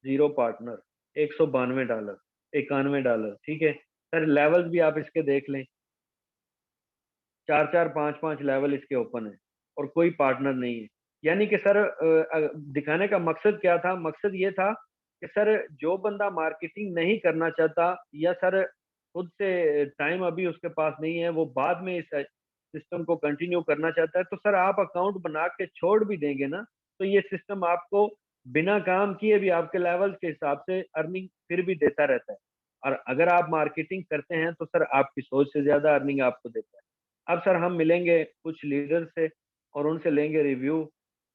0 पार्टनर, $192, $91, ठीक है। सर लेवल्स भी आप इसके देख लें, 4 4 5 5 लेवल इसके ओपन है और कोई पार्टनर नहीं है। यानी कि सर दिखाने का मकसद क्या था, मकसद ये था कि सर जो बंदा मार्केटिंग नहीं करना चाहता, या सर खुद से टाइम अभी उसके पास नहीं है, वो बाद में इस सिस्टम को कंटिन्यू करना चाहता है, तो सर आप अकाउंट बना के छोड़ भी देंगे ना, तो ये सिस्टम आपको बिना काम किए भी आपके लेवल के हिसाब से अर्निंग फिर भी देता रहता है। और अगर आप मार्केटिंग करते हैं तो सर आपकी सोच से ज्यादा अर्निंग आपको देता है। अब सर हम मिलेंगे कुछ लीडर से और उनसे लेंगे रिव्यू,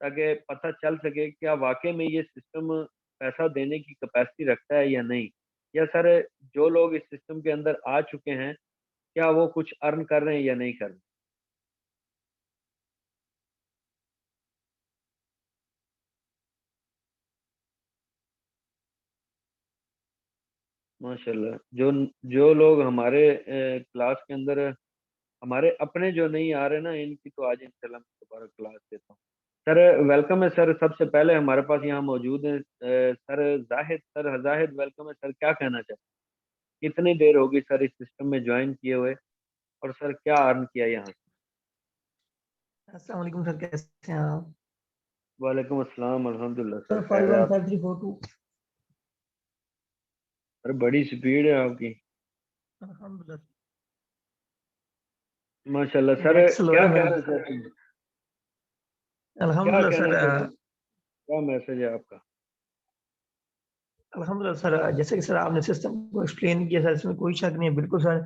ताकि पता चल सके क्या वाकई में ये सिस्टम पैसा देने की कैपेसिटी रखता है या नहीं, या सर जो लोग इस सिस्टम के अंदर आ चुके हैं क्या वो कुछ अर्न कर रहे हैं या नहीं कर रहे। माशाल्लाह, जो जो लोग हमारे क्लास के अंदर, हमारे अपने जो नहीं आ रहे ना, इनकी तो आज इंशाल्लाह मैं दोबारा क्लास देता हूँ। सर वेलकम है सर, सबसे पहले हमारे पास यहाँ मौजूद है sir Zahid. Sir Zahid welcome है सर, क्या कहना चाहते हैं, कितनी देर होगी सर इस सिस्टम में ज्वाइन किए हुए, और सर क्या अर्न किया यहाँ से। अस्सलाम वालेकुम सर, कैसे हैं आप? वालेकुम अस्सलाम, अल्हम्दुलिल्लाह सर, सर कह रहे हैं आप। 515342। सर बड़ी स्पीड है आपकी, अल्हम्दुलिल्लाह। माशाल्लाह। सर नेट स्लो क्या है मेरा। कहना चाहते हैं, क्या अल्हम्दुलिल्लाह कहना सर। चाहते हैं, क्या मैसेज है आपका। अल्हम्दुलिल्लाह सर, जैसे कि सर आपने सिस्टम को एक्सप्लेन किया सर, इसमें कोई शक नहीं है, बिल्कुल सर।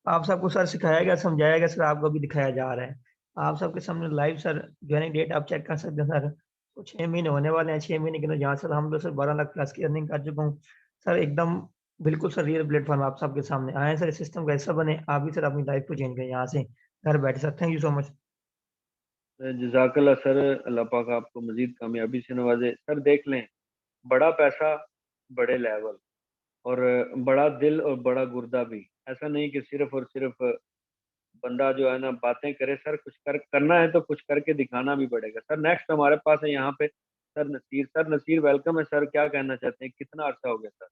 आप सबको सर सिखाया गया, समझाया गया सर, आपको भी दिखाया जा रहा है। आप सबके सामने लाइव सर ज्वाइनिंग डेट आप चेक कर सकते हैं सर। तो 6 महीने होने वाले हैं, 6 महीने के अंदर जहाँ सर हम लोग सर 12 लाख प्लस की अर्निंग कर चुका हूँ सर। एकदम बिल्कुल सर रियल प्लेटफॉर्म आप सबके सामने आए हैं सर। इस सिस्टम का हिस्सा बने, आप भी सर अपनी लाइफ को चेंज करें यहाँ से घर बैठे sir. Thank you so much. जजाकल्ला सर, अल्लाह पाक आपको मजीद कामयाबी से नवाजे। सर देख लें, बड़ा पैसा, बड़े लेवल, और बड़ा दिल और बड़ा गुर्दा भी। ऐसा नहीं कि सिर्फ और सिर्फ बंदा जो है ना बातें करे, सर कुछ करना है तो कुछ करके दिखाना भी पड़ेगा। सर नेक्स्ट हमारे पास है यहाँ पे sir Naseer. Sir Naseer welcome है सर, क्या कहना चाहते हैं, कितना अर्सा हो गया सर।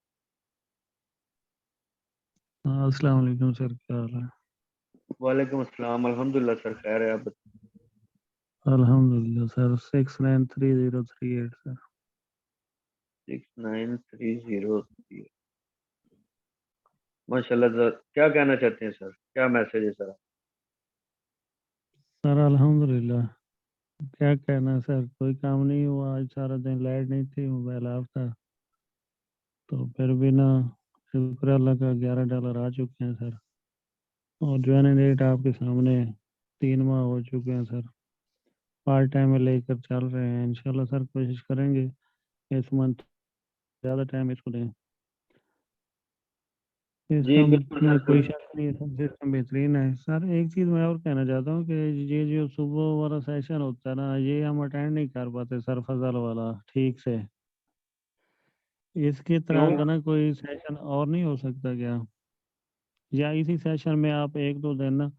अस्सलाम वालेकुम सर, क्या हाल है? वालेकुम अस्सलाम, अल्हम्दुलिल्लाह सर, खैर है, आप अल्हम्दुलिल्लाह सर। 693038 सर। 6930। माशाल्लाह सर, क्या कहना चाहते हैं सर, क्या मैसेज है सर। सर अल्हम्दुलिल्लाह, क्या कहना है सर, कोई काम नहीं हुआ आज, सारा दिन लाइट नहीं थी, मोबाइल ऑफ था, तो फिर भी ना, शुक्र अल्लाह का $11 आ चुके हैं सर। और ज्वाइनिंग डेट आपके सामने 3 माह हो चुके हैं सर। पार्ट टाइम में लेकर चल रहे हैं, इंशाल्लाह सर कोशिश करेंगे इस मंथ ज़्यादा टाइम इसको दें। जी सिस्टम बिल्कुल में कोई सर। शक नहीं है सर, सिस्टम बेहतरीन है सर। एक चीज़ मैं और कहना चाहता हूँ कि ये जो सुबह वाला सेशन होता है ना, ये हम अटेंड नहीं कर पाते सर, फजल वाला ठीक से। इसकी क्यों। तरह का ना कोई सेशन और नहीं हो सकता क्या? या इसी सेशन में आप 1 2 दिन ना,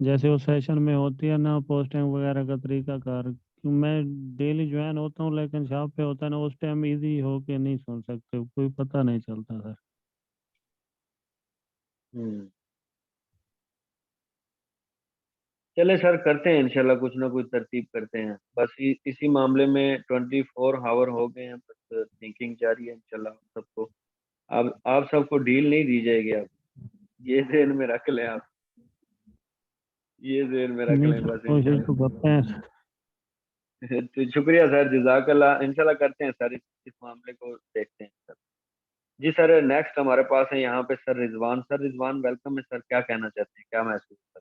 जैसे उस सेशन में होती है ना पोस्टिंग वगैरह का तरीका कार, मैं डेली ज्वाइन होता हूँ लेकिन शॉप पे होता है ना, उस टाइम इजी हो के नहीं सुन सकते, कोई पता नहीं चलता सर। हम्म, चले सर, करते हैं इंशाल्लाह, कुछ ना कुछ तरतीब करते हैं। बस इसी मामले में 24 आवर हो गए हैं, बस थिंकिंग जारी है इंशाल्लाह। आप सबको, आप सबको डील नहीं दी जाएगी, आप ये ज़हन में रख लें आप, ये ज़हन में रख नहीं लें सर, बस कोशिश इंशाल्लाह। तो करते हैं। तो शुक्रिया सर, जज़ाकल्लाह। इंशाल्लाह करते हैं सर, इस मामले को देखते हैं सर। जी सर, नेक्स्ट हमारे पास है यहाँ पे sir Rizwan. Sir Rizwan welcome है सर, क्या कहना चाहते हैं, क्या महसूस कर?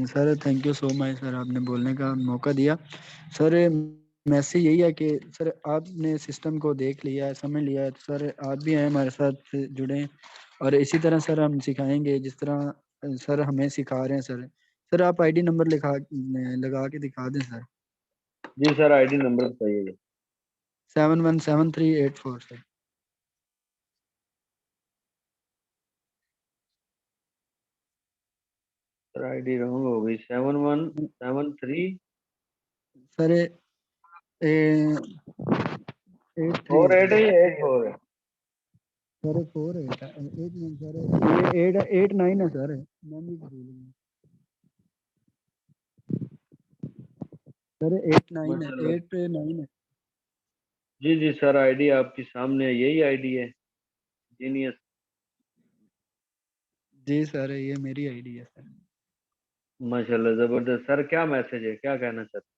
Sir thank you so much sir, आपने बोलने का मौका दिया। सर मैसेज यही है कि सर आपने सिस्टम को देख लिया है, समझ लिया है, तो सर आप भी हैं हमारे साथ जुड़े और इसी तरह सर हम सिखाएंगे जिस तरह सर हमें सिखा रहे हैं सर। सर आप आईडी नंबर लगा के दिखा दें सर। जी सर, आईडी नंबर बताइए। 717384 सर। सर आईडी रॉन्ग हो गई। 7173 सर 83 4 है 8 सर। है या 8 4 है? सर 4 है 8 नहीं सर, ये 8 9 है सर, मैं भी भूल गया सर। 8 9 है, माशाल्लाह। 8 9 है। जी जी सर, आईडी आपकी सामने है, यही आईडी है जीनियस। जी सर ये मेरी आईडी है सर। माशाल्लाह जबरदस्त। सर क्या मैसेज है, क्या कहना चाहते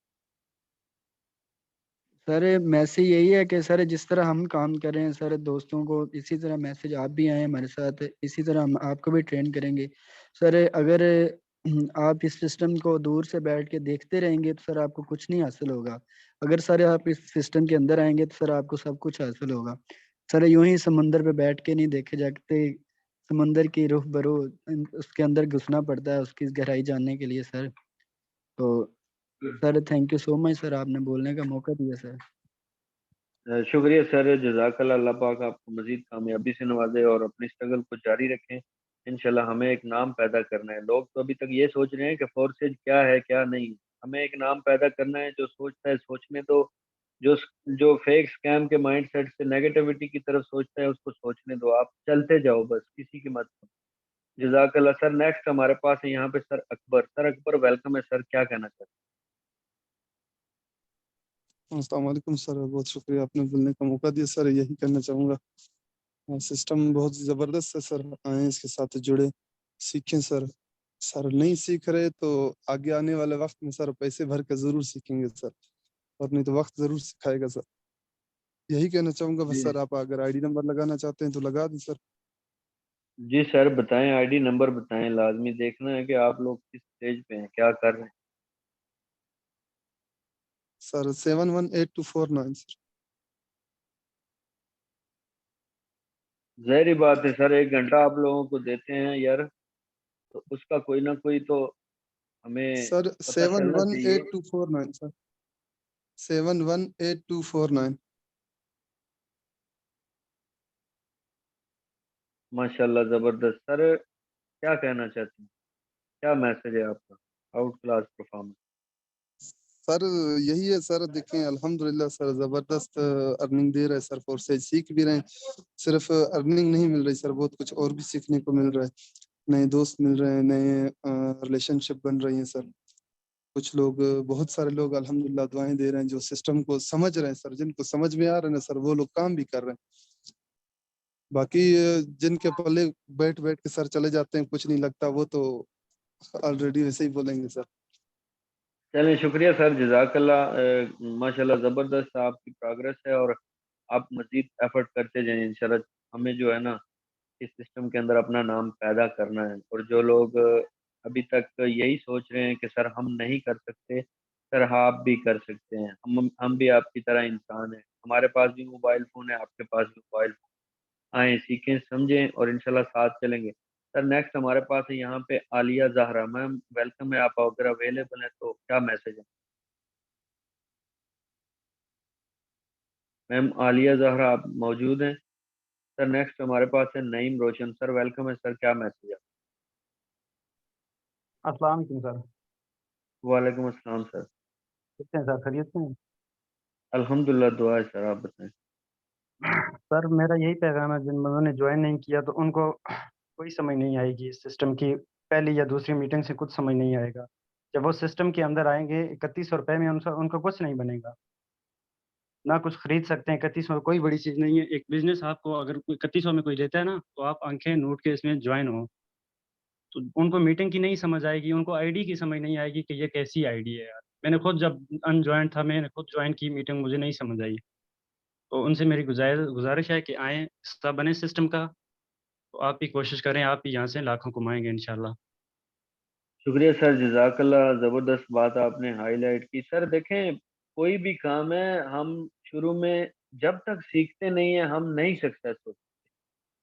सर मैसेज यही है कि सर जिस तरह हम काम कर रहे हैं सर दोस्तों को, इसी तरह मैसेज आप भी आए हमारे साथ, इसी तरह हम आपको भी ट्रेन करेंगे सर। अगर आप इस सिस्टम को दूर से बैठ के देखते रहेंगे तो सर आपको कुछ नहीं हासिल होगा। अगर सर आप इस सिस्टम के अंदर आएंगे तो सर आपको सब कुछ हासिल होगा। सर यूं ही समंदर पे बैठ के नहीं देखे जाते, समंदर की रूह बरू उसके अंदर घुसना पड़ता है उसकी गहराई जानने के लिए सर। तो sir thank you so much sir, आपने बोलने का मौका दिया सर। शुक्रिया सर, जज़ाकल्लाह। अल्लाह पाक आपको मज़ीद कामयाबी से नवाज़े और अपनी स्ट्रगल को जारी रखें। इंशाल्लाह हमें एक नाम पैदा करना है। लोग तो अभी तक ये सोच रहे हैं कि फोर्सेज क्या है क्या नहीं। हमें एक नाम पैदा करना है, जो सोचता है सोचने दो। जो जो फेक स्कैम के माइंड सेट से नेगेटिविटी की तरफ सोचता है उसको सोचने दो। आप चलते जाओ बस, किसी की मत सुनो। जज़ाकल्लाह सर। नेक्स्ट हमारे पास है यहाँ पे sir Akbar. Sir Akbar welcome है सर, क्या कहना चाहते अस्सलाम वालेकुम सर, बहुत शुक्रिया आपने बोलने का मौका दिया सर। यही कहना चाहूँगा, सिस्टम बहुत ज़बरदस्त है सर, आए इसके साथ जुड़े, सीखें सर। सर नहीं सीख रहे तो आगे आने वाले वक्त में सर पैसे भर के ज़रूर सीखेंगे सर, और नहीं तो वक्त ज़रूर सिखाएगा सर। यही कहना चाहूँगा बस हैं? सर, आप अगर आईडी नंबर लगाना चाहते हैं तो लगा दें सर। जी सर बताएं, आईडी नंबर बताएं। लाजमी देखना है कि आप लोग किस स्टेज पे हैं, क्या कर रहे हैं। Sir 718249 sir. ज़ाहिर बात है सर, 1 घंटा आप लोगों को देते हैं यार, तो उसका कोई ना कोई तो हमें सर पता चलना चाहिए। 718249 सर, 718249। माशाल्लाह ज़बरदस्त। सर क्या कहना चाहते हैं, क्या मैसेज है आपका? Out class performance. सर यही है सर, देखें अल्हम्दुलिल्लाह सर, जबरदस्त अर्निंग दे रहा है सर, फोर्सेज सीख भी रहे हैं। सिर्फ अर्निंग नहीं मिल रही सर, बहुत कुछ और भी सीखने को मिल रहा है। नए दोस्त मिल रहे हैं, नए रिलेशनशिप बन रही हैं सर। कुछ लोग, बहुत सारे लोग अल्हम्दुलिल्लाह दुआएं दे रहे हैं, जो सिस्टम को समझ रहे हैं सर, जिनको समझ में आ रहा है ना सर, वो लोग काम भी कर रहे हैं। बाकी जिनके पल्ले बैठ बैठ के सर चले जाते हैं, कुछ नहीं लगता, वो तो ऑलरेडी वैसे ही बोलेंगे सर। चलें, शुक्रिया सर, जज़ाकल्लाह। माशाल्लाह ज़बरदस्त आपकी प्रोग्रेस है और आप मज़ीद एफर्ट करते जाएं इंशाल्लाह। हमें जो है ना, इस सिस्टम के अंदर अपना नाम पैदा करना है। और जो लोग अभी तक यही सोच रहे हैं कि सर हम नहीं कर सकते, सर हाँ आप भी कर सकते हैं। हम भी आपकी तरह इंसान हैं, हमारे पास भी मोबाइल फ़ोन है, आपके पास भी मोबाइल फ़ोन। आएँ, सीखें, समझें और इंशाल्लाह साथ चलेंगे। सर नेक्स्ट हमारे पास है यहाँ पे आलिया ज़हरा। मैम वेलकम है, आप अगर अवेलेबल हैं तो क्या मैसेज है? मैम आलिया ज़हरा आप मौजूद हैं? सर नेक्स्ट हमारे पास है नईम रोशन। सर वेलकम है सर, क्या मैसेज है? अस्सलाम वालेकुम सर। वालेकुम अस्सलाम सर। कैसे हैं सर, खैरियत से हैं? अल्हम्दुलिल्लाह, दुआ है सर, आप बताएं। सर मेरा यही पैगाम है, जिन बंदों ने ज्वाइन नहीं किया तो उनको कोई समझ नहीं आएगी इस सिस्टम की। पहली या दूसरी मीटिंग से कुछ समझ नहीं आएगा। जब वो सिस्टम के अंदर आएंगे 3100 रुपये में उनका कुछ नहीं बनेगा। ना कुछ खरीद सकते हैं। 3100 कोई बड़ी चीज़ नहीं है। एक बिजनेस आपको अगर 3100 में कोई लेता है ना, तो आप आंखें नोट के इसमें ज्वाइन हो। तो उनको मीटिंग की नहीं समझ आएगी, उनको आईडी की समझ नहीं आएगी कि ये कैसी आईडी है यार। मैंने खुद जब अनज्वाइन था, मैंने खुद ज्वाइन की मीटिंग, मुझे नहीं समझ आई। तो उनसे मेरी गुजारिश है कि आएँ, हिस्सा बने सिस्टम का। तो आप भी कोशिश करें, आप भी यहाँ से लाखों कमाएंगे इंशाल्लाह। शुक्रिया सर, जज़ाकल्लाह। ज़बरदस्त बात आपने हाईलाइट की। सर देखें, कोई भी काम है, हम शुरू में जब तक सीखते नहीं हैं, हम नहीं सक्सेस होते।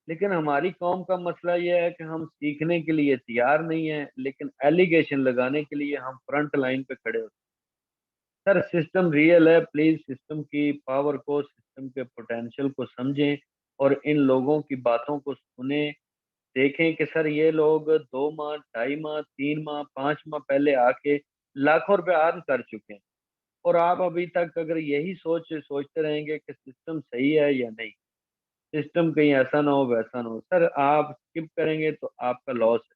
लेकिन हमारी कौम का मसला ये है कि हम सीखने के लिए तैयार नहीं हैं, लेकिन एलिगेशन लगाने के लिए हम फ्रंट लाइन पे खड़े होते हैं। सर सिस्टम रियल है, प्लीज़ सिस्टम की पावर को, सिस्टम के पोटेंशियल को समझें और इन लोगों की बातों को सुनें। देखें कि सर ये लोग 2 माह, 2.5 माह, 3 माह, 5 माह पहले आके लाखों रुपए अर्न कर चुके हैं और आप अभी तक अगर यही सोचते रहेंगे कि सिस्टम सही है या नहीं, सिस्टम कहीं ऐसा ना हो, वैसा ना हो, सर आप स्किप करेंगे तो आपका लॉस है।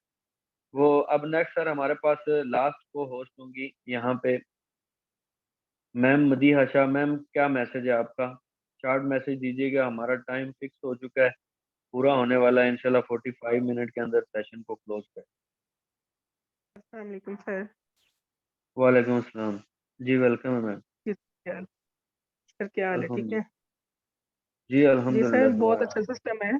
वो अब नेक्स्ट सर हमारे पास लास्ट को होस्ट होंगी यहाँ पे मैम मदीहा शाह। मैम क्या मैसेज है आपका? शॉर्ट मैसेज दीजिएगा, हमारा टाइम फिक्स हो चुका है, पूरा होने वाला है इंशाल्लाह 45 मिनट के अंदर सेशन को क्लोज करें। अस्सलाम वालेकुम सर। वालेकुम अस्सलाम। जी वेलकम है मैम। क्या सर, क्या हाल है? ठीक है अल्हम्दुलिल्लाह। जी जी सर, अल्हम्दुलिल्लाह, दुआ बहुत है। अच्छा सिस्टम है,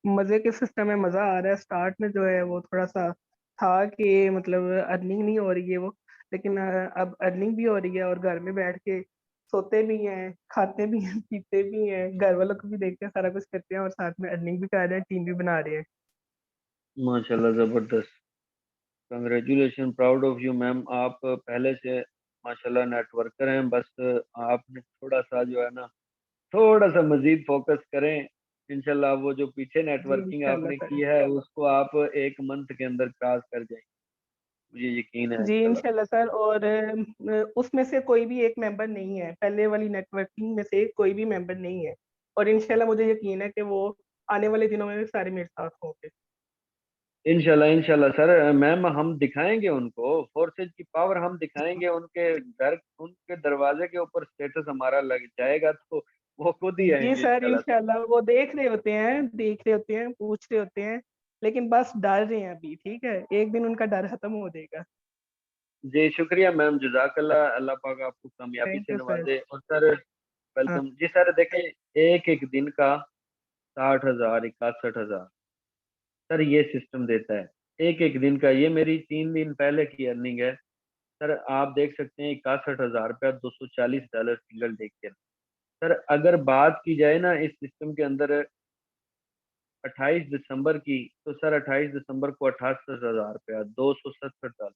मजे के सिस्टम है, मजा आ रहा है। स्टार्ट में जो है वो थोड़ा सा था कि मतलब अर्निंग नहीं हो रही है वो, लेकिन अब अर्निंग भी हो रही है और घर में बैठ के सोते भी हैं, खाते भी हैं, पीते भी हैं, घर वालों को भी देखते हैं, सारा कुछ करते हैं और साथ में अर्निंग भी कर रहे हैं, टीम भी बना रहे हैं। माशाल्लाह ज़बरदस्त। Congratulation, proud of you ma'am. आप पहले से माशाल्लाह नेटवर्कर हैं, बस आपने थोड़ा सा जो है ना, थोड़ा सा मजीद फोकस करें। इंशाल्लाह वो जो पीछे जी नेटवर्किंग इंशाल्लाह आपने सर। की है उसको आप 1 मंथ के अंदर क्रॉस कर जाएंगे, मुझे यकीन है जी इंशाल्लाह। इंशाल्लाह सर। और उसमें से कोई भी एक मेंबर नहीं है, पहले वाली नेटवर्किंग में से कोई भी मेंबर नहीं है, और इंशाल्लाह मुझे यकीन है कि वो आने वाले दिनों में भी सारे मेरे साथ होंगे। इंशाल्लाह इंशाल्लाह सर, मैम हम दिखाएंगे उनको फोर्सेज की पावर, हम दिखाएंगे उनके घर, उनके दरवाजे के ऊपर स्टेटस हमारा लग जाएगा तो वो खुद ही जी आएंगे सर इंशाल्लाह सर। इंशाल्लाह, वो देख रहे होते हैं, पूछ रहे होते हैं, लेकिन बस डर रहे हैं अभी। ठीक है, एक दिन उनका डर खत्म हो जाएगा। जी शुक्रिया मैम, जजाकल्ला। अल्लाह पाक आपको कामयाबी थैंक से यू सर। नवाजे। और सर हाँ वेलकम जी। सर देखें, एक एक दिन का 60,000, 61,000 सर ये सिस्टम देता है। एक एक दिन का, ये मेरी 3 दिन पहले की अर्निंग है सर। आप देख सकते हैं 61,000 रुपया, $240 सिंगल डे के। सर अगर बात की जाए ना इस सिस्टम के अंदर 28 दिसंबर की, तो सर 28 दिसंबर को 68,000 रुपया, $270।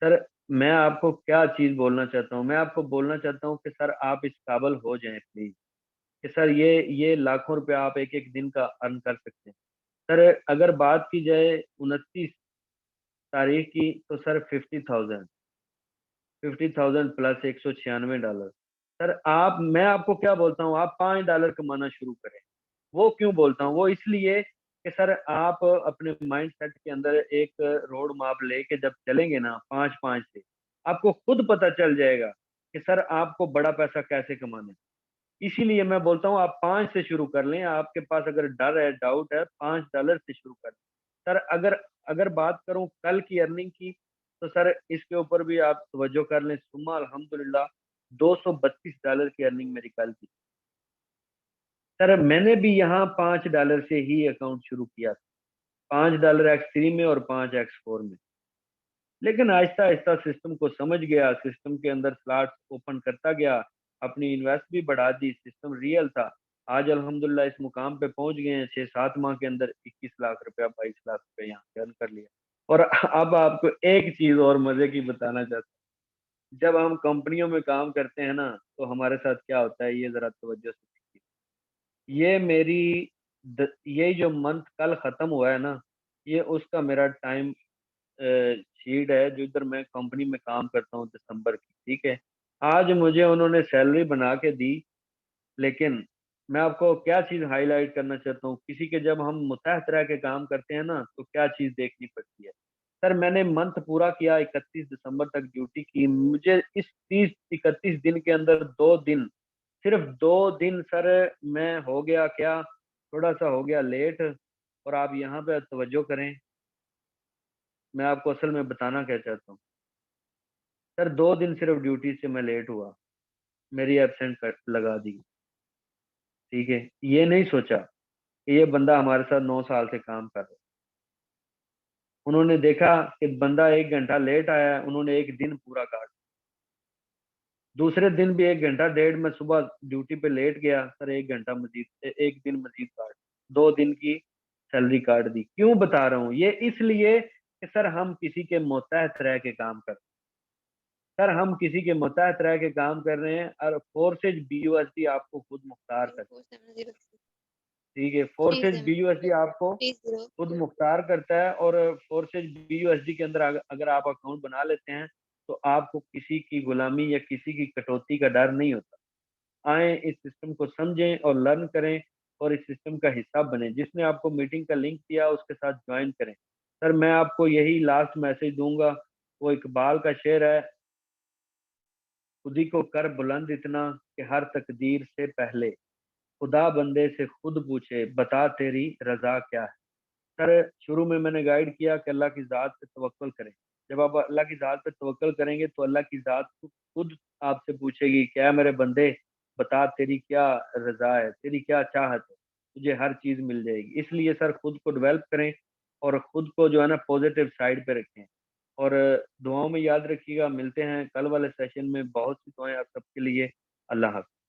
सर मैं आपको क्या चीज बोलना चाहता हूँ, मैं आपको बोलना चाहता हूँ कि सर आप इस काबल हो जाएं प्लीज, कि सर ये लाखों रुपया आप एक एक दिन का अर्न कर सकते हैं। सर अगर बात की जाए 29 तारीख की, तो सर 50,000 प्लस $196। सर आप, मैं आपको क्या बोलता हूँ, आप $5 कमाना शुरू करें। वो क्यों बोलता हूँ, वो इसलिए कि सर आप अपने माइंड सेट के अंदर एक रोड मैप लेके जब चलेंगे ना 5-5 से, आपको खुद पता चल जाएगा कि सर आपको बड़ा पैसा कैसे कमाना है। इसीलिए मैं बोलता हूँ आप 5 से शुरू कर लें। आपके पास अगर डर है, डाउट है, $5 से शुरू कर लें। सर अगर अगर बात करूं कल की अर्निंग की, तो सर इसके ऊपर भी आप तवज्जो कर लें। सुम्मा अल्हम्दुलिल्लाह, $232 की अर्निंग मेरी कल की। सर मैंने भी यहाँ $5 से ही अकाउंट शुरू किया था, $5 X3 में और 5 X4 में। लेकिन आहिस्ता आहिस्ता सिस्टम को समझ गया, सिस्टम के अंदर स्लॉट्स ओपन करता गया, अपनी इन्वेस्ट भी बढ़ा दी, सिस्टम रियल था। आज अल्हम्दुलिल्लाह इस मुकाम पे पहुंच गए हैं, 6-7 माह के अंदर 21 लाख रुपया, 22 लाख रुपया यहाँ से अर्न कर लिया। और अब आपको एक चीज और मजे की बताना चाहता हूँ, जब हम कंपनियों में काम करते हैं ना, तो हमारे साथ क्या होता है, ये जरा तवज्जो से देखिए। ये मेरी ये जो मंथ कल खत्म हुआ है ना, ये उसका मेरा टाइम शीट है जो इधर मैं कंपनी में काम करता हूँ दिसंबर की। ठीक है, आज मुझे उन्होंने सैलरी बना के दी, लेकिन मैं आपको क्या चीज हाईलाइट करना चाहता हूँ, किसी के जब हम मुतहत रह के काम करते हैं ना, तो क्या चीज देखनी पड़ती है। सर मैंने मंथ पूरा किया, 31 दिसंबर तक ड्यूटी की, मुझे इस 30-31 दिन के अंदर 2 दिन सिर्फ 2 दिन सर मैं हो गया क्या, थोड़ा-सा हो गया लेट, और आप यहाँ पे तवज्जो करें, मैं आपको असल में बताना क्या चाहता हूँ। सर 2 दिन सिर्फ ड्यूटी से मैं लेट हुआ, मेरी एब्सेंट कट लगा दी, ठीक है? ये नहीं सोचा कि ये बंदा हमारे साथ 9 साल से काम कर रहा है। उन्होंने देखा कि बंदा 1 घंटा लेट आया है, उन्होंने 1 दिन पूरा काट, दूसरे दिन भी 1 घंटा डेढ़ मैं सुबह ड्यूटी पे लेट गया, सर 1 घंटा मज़ीद 1 दिन मज़ीद काट, 2 दिन की सैलरी काट दी। क्यों बता रहा हूँ? ये इसलिए कि सर हम किसी के मोहताज रह के काम कर, सर हम किसी के मोहताज रह के काम कर रहे हैं, और फोर्सेज BUSD आपको खुद मुख्तार करता है, ठीक है? फोर्सेज BUSD आपको खुद मुख्तार करता है, और फोर्सेज BUSD के अंदर अगर आप अकाउंट बना लेते हैं, तो आपको किसी की गुलामी या किसी की कटौती का डर नहीं होता। आएँ, इस सिस्टम को समझें और लर्न करें, और इस सिस्टम का हिस्सा बनें। जिसने आपको मीटिंग का लिंक दिया उसके साथ जॉइन करें। सर मैं आपको यही लास्ट मैसेज दूँगा, वो इकबाल का शेर है, खुदी को कर बुलंद इतना कि हर तकदीर से पहले खुदा बंदे से खुद पूछे, बता तेरी रज़ा क्या है? सर शुरू में मैंने गाइड किया कि अल्लाह की ज़ात पे तवक्कुल करें। जब आप अल्लाह की ज़ात पे तवक्कुल करेंगे तो अल्लाह की ज़ात खुद आपसे पूछेगी, क्या मेरे बंदे, बता तेरी क्या रज़ा है, तेरी क्या चाहत है? तुझे हर चीज़ मिल जाएगी। इसलिए सर खुद को डेवलप करें, और खुद को जो है ना पॉजिटिव साइड पे रखें, और दुआओं में याद रखिएगा। मिलते हैं कल वाले सेशन में। बहुत सी दुआएं आप सबके लिए। अल्लाह हाफ़िज़।